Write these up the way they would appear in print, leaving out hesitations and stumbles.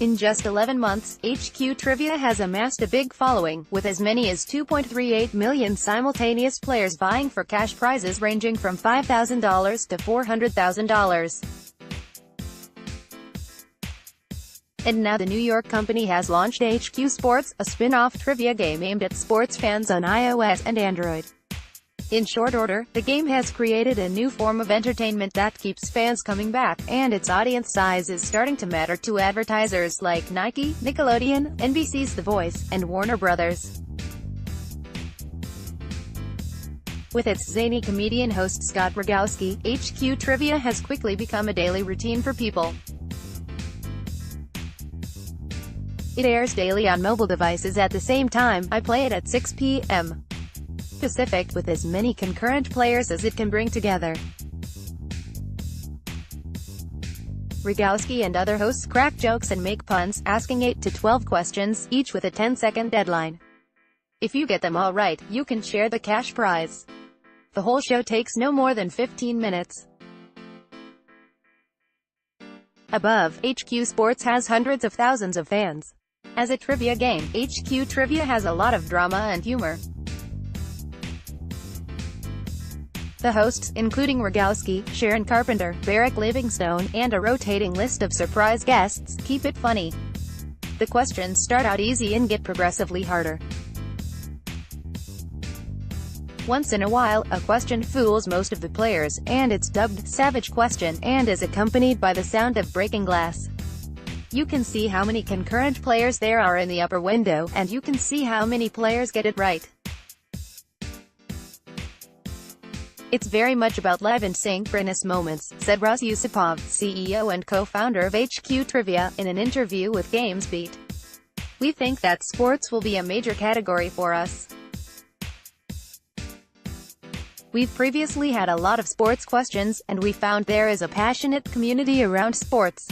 In just 11 months, HQ Trivia has amassed a big following, with as many as 2.38 million simultaneous players vying for cash prizes ranging from $5,000 to $400,000. And now the New York company has launched HQ Sports, a spin-off trivia game aimed at sports fans on iOS and Android. In short order, the game has created a new form of entertainment that keeps fans coming back, and its audience size is starting to matter to advertisers like Nike, Nickelodeon, NBC's The Voice, and Warner Brothers. With its zany comedian host Scott Rogowski, HQ Trivia has quickly become a daily routine for people. It airs daily on mobile devices at the same time. I play it at 6 p.m. Pacific, with as many concurrent players as it can bring together. Rogowski and other hosts crack jokes and make puns, asking 8 to 12 questions, each with a 10-second deadline. If you get them all right, you can share the cash prize. The whole show takes no more than 15 minutes. Above, HQ Sports has hundreds of thousands of fans. As a trivia game, HQ Trivia has a lot of drama and humor. The hosts, including Rogowski, Sharon Carpenter, Barrick Livingstone, and a rotating list of surprise guests, keep it funny. The questions start out easy and get progressively harder. Once in a while, a question fools most of the players, and it's dubbed Savage Question, and is accompanied by the sound of breaking glass. You can see how many concurrent players there are in the upper window, and you can see how many players get it right. It's very much about live and synchronous moments, said Ross Yusupov, CEO and co-founder of HQ Trivia, in an interview with GamesBeat. We think that sports will be a major category for us. We've previously had a lot of sports questions, and we found there is a passionate community around sports.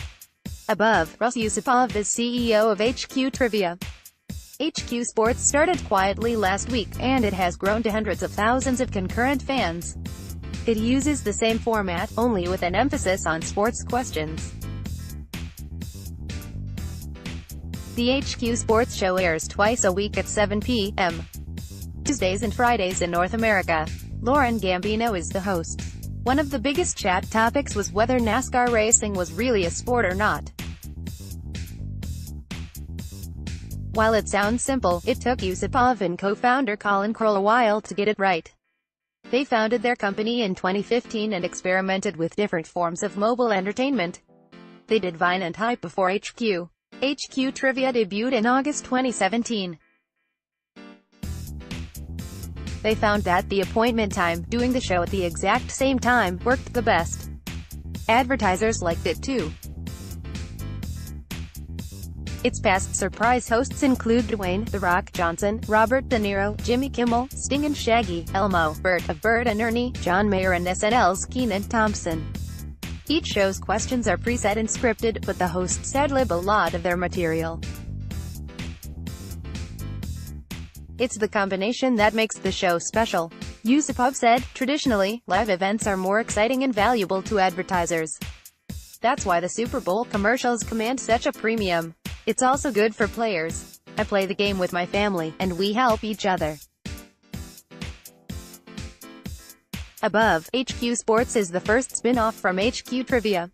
Above, Ross Yusupov is CEO of HQ Trivia. HQ Sports started quietly last week, and it has grown to hundreds of thousands of concurrent fans. It uses the same format, only with an emphasis on sports questions. The HQ Sports show airs twice a week at 7 p.m. Tuesdays and Fridays in North America. Lauren Gambino is the host. One of the biggest chat topics was whether NASCAR racing was really a sport or not. While it sounds simple, it took Yusupov and co-founder Colin Kroll a while to get it right. They founded their company in 2015 and experimented with different forms of mobile entertainment. They did Vine and Hype before HQ. HQ Trivia debuted in August 2017. They found that the appointment time, doing the show at the exact same time, worked the best. Advertisers liked it too. Its past surprise hosts include Dwayne "The Rock" Johnson, Robert De Niro, Jimmy Kimmel, Sting and Shaggy, Elmo, Bert of Bert and Ernie, John Mayer and SNL's Kenan Thompson. Each show's questions are preset and scripted, but the hosts ad-lib a lot of their material. It's the combination that makes the show special. Yusupov said, traditionally, live events are more exciting and valuable to advertisers. That's why the Super Bowl commercials command such a premium. It's also good for players. I play the game with my family, and we help each other. Above, HQ Sports is the first spin-off from HQ Trivia.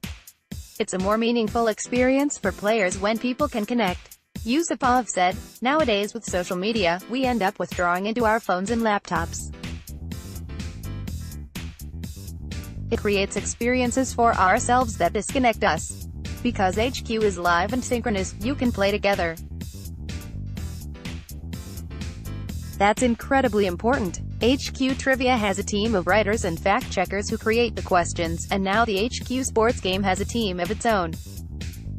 It's a more meaningful experience for players when people can connect. Yusupov said, nowadays with social media, we end up withdrawing into our phones and laptops. It creates experiences for ourselves that disconnect us. Because HQ is live and synchronous, you can play together. That's incredibly important. HQ Trivia has a team of writers and fact-checkers who create the questions, and now the HQ Sports game has a team of its own.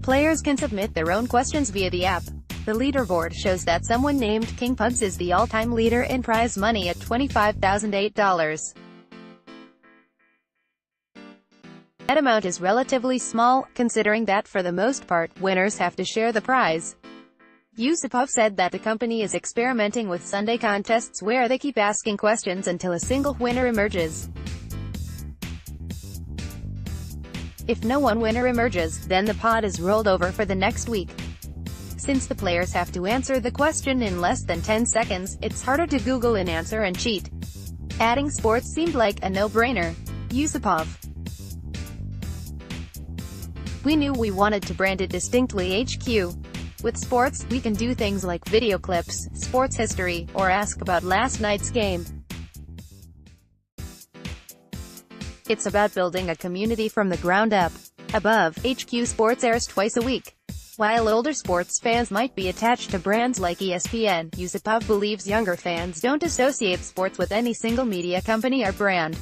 Players can submit their own questions via the app. The leaderboard shows that someone named King Pugs is the all-time leader in prize money at $25,008. That amount is relatively small, considering that for the most part, winners have to share the prize. Yusupov said that the company is experimenting with Sunday contests where they keep asking questions until a single winner emerges. If no one winner emerges, then the pot is rolled over for the next week. Since the players have to answer the question in less than 10 seconds, it's harder to Google an answer and cheat. Adding sports seemed like a no-brainer. Yusupov. We knew we wanted to brand it distinctly HQ. With sports, we can do things like video clips, sports history, or ask about last night's game. It's about building a community from the ground up. Above, HQ Sports airs twice a week. While older sports fans might be attached to brands like ESPN, Yusupov believes younger fans don't associate sports with any single media company or brand.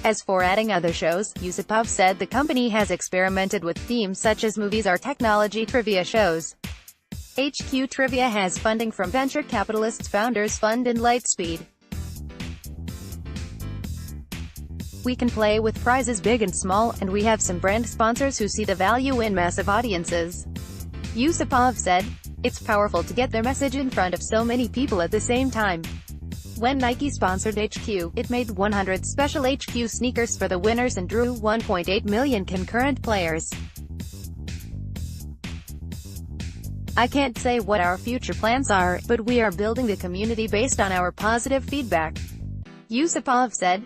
As for adding other shows, Yusupov said the company has experimented with themes such as movies or technology trivia shows. HQ Trivia has funding from venture capitalists Founders Fund and Lightspeed. We can play with prizes big and small, and we have some brand sponsors who see the value in massive audiences. Yusupov said, "It's powerful to get their message in front of so many people at the same time." When Nike sponsored HQ, it made 100 special HQ sneakers for the winners and drew 1.8 million concurrent players. "I can't say what our future plans are, but we are building the community based on our positive feedback," Yusupov said.